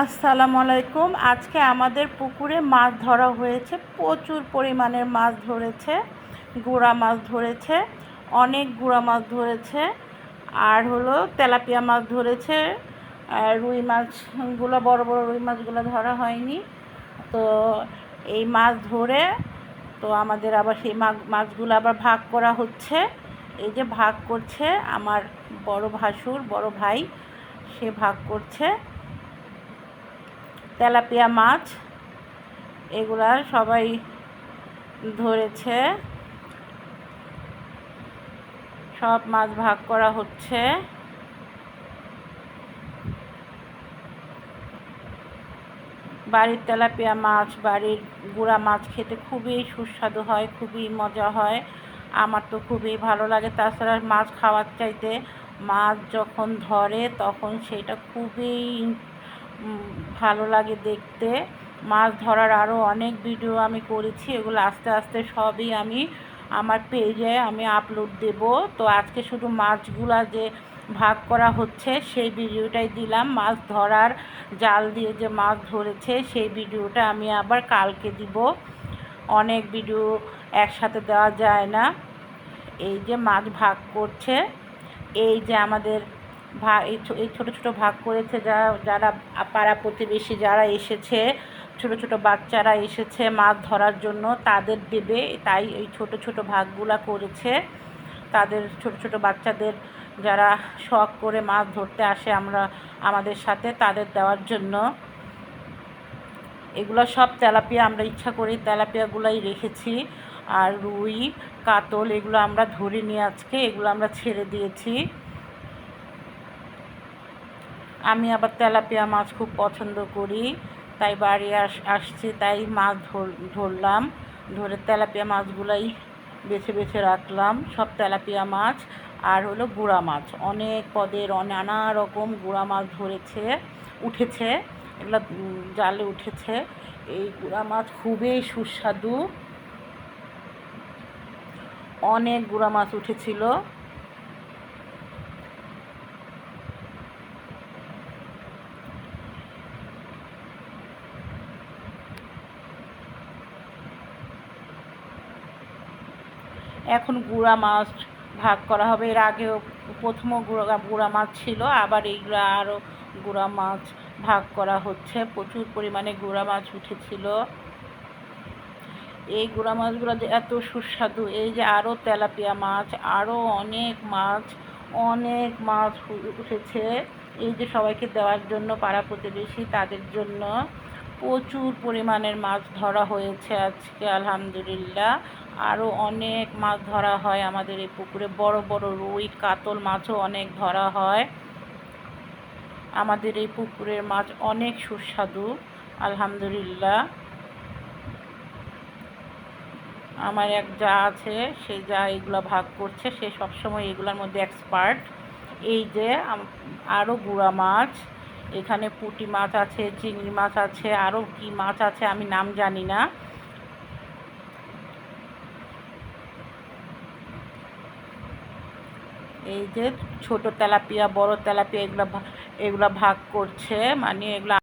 আসসালামু আলাইকুম। আজকে আমাদের পুকুরে মাছ ধরা হয়েছে, প্রচুর পরিমাণের মাছ ধরেছে। গুড়া মাছ ধরেছে, অনেক গুড়া মাছ ধরেছে, আর হলো তেলাপিয়া মাছ ধরেছে। রুই মাছগুলো, বড় বড় রুই মাছগুলো ধরা হয়নি। তো এই মাছ ধরে তো আমাদের আবার সেই মাছগুলো আবার ভাগ করা হচ্ছে। এই যে ভাগ করছে আমার বড় ভাসুর, বড় ভাই, সে ভাগ করছে তেলাপিয়া মাছ। এগুলা সবাই ধরেছে, সব মাছ ভাগ করা হচ্ছে। বাড়ির তেলাপিয়া মাছ, বাড়ির গুড়া মাছ খেতে খুবই সুস্বাদু হয়, খুবই মজা হয়। আমার তো খুবই ভালো লাগে। তাছাড়া মাছ খাওয়ার চাইতে মাছ যখন ধরে তখন সেটা খুবই ভালো লাগে দেখতে। মাছ ধরার আরও অনেক ভিডিও আমি করেছি, এগুলো আস্তে আস্তে সবই আমি আমার পেজে আমি আপলোড দেব। তো আজকে শুধু মাছগুলা যে ভাগ করা হচ্ছে সেই ভিডিওটাই দিলাম। মাছ ধরার জাল দিয়ে যে মাছ ধরেছে সেই ভিডিওটা আমি আবার কালকে দিব। অনেক ভিডিও একসাথে দেওয়া যায় না। এই যে মাছ ভাগ করছে, এই যে আমাদের এই ছোটো ছোটো ভাগ করেছে যারা পাড়া প্রতিবেশী যারা এসেছে, ছোটো ছোটো বাচ্চারা এসেছে মাছ ধরার জন্য, তাদের দেবে, তাই এই ছোটো ছোটো ভাগগুলা করেছে। তাদের ছোটো ছোটো বাচ্চাদের যারা শখ করে মাছ ধরতে আসে আমাদের সাথে, তাদের দেওয়ার জন্য। এগুলো সব তেলাপিয়া, আমরা ইচ্ছা করে তেলাপিয়াগুলাই রেখেছি। আর রুই, কাতল এগুলো আমরা ধরিনি আজকে, এগুলো আমরা ছেড়ে দিয়েছি। আমি আবার তেলাপিয়া মাছ খুব পছন্দ করি, তাই বাড়ি আসছি, তাই মাছ ধরলাম। ধরে তেলাপিয়া মাছগুলাই বেছে বেছে রাখলাম, সব তেলাপিয়া মাছ। আর হলো গুড়া মাছ, অনেক পদের নানা রকম গুড়া মাছ উঠেছে, এগুলো জালে উঠেছে। এই গুড়া মাছ খুবই সুস্বাদু, অনেক গুড়া মাছ উঠেছিল। এখন গুড়া মাছ ভাগ করা হবে। এর আগেও প্রথমও গুড়া মাছ ছিল, আবার এইগুলো আরও গুড়া মাছ ভাগ করা হচ্ছে। প্রচুর পরিমাণে গুড়া মাছ উঠেছিল। এই গুড়া মাছগুলো যে এত সুস্বাদু, এই যে আরও তেলাপিয়া মাছ, আরও অনেক মাছ উঠেছে। এই যে সবাইকে দেওয়ার জন্য, পাড়া প্রতিবেশী তাদের জন্য প্রচুর পরিমাণের মাছ ধরা হয়েছে আজকে, আলহামদুলিল্লাহ। আরও অনেক মাছ ধরা হয় আমাদের এই পুকুরে, বড় বড় রুই, কাতল মাছও অনেক ধরা হয়। আমাদের এই পুকুরের মাছ অনেক সুস্বাদু, আলহামদুলিল্লাহ। আমার এক যা আছে, সে যা এগুলো ভাগ করছে, সে সবসময় এগুলোর মধ্যে এক্সপার্ট। এই যে আরও গুড়া মাছ, এখানে পুঁটি মাছ আছে, চিংড়ি মাছ আছে, আরও কি মাছ আছে আমি নাম জানি না। এই যে ছোট তেলাপিয়া, বড় তেলাপিয়া, এগুলা ভাগ করছে, মানে এগুলা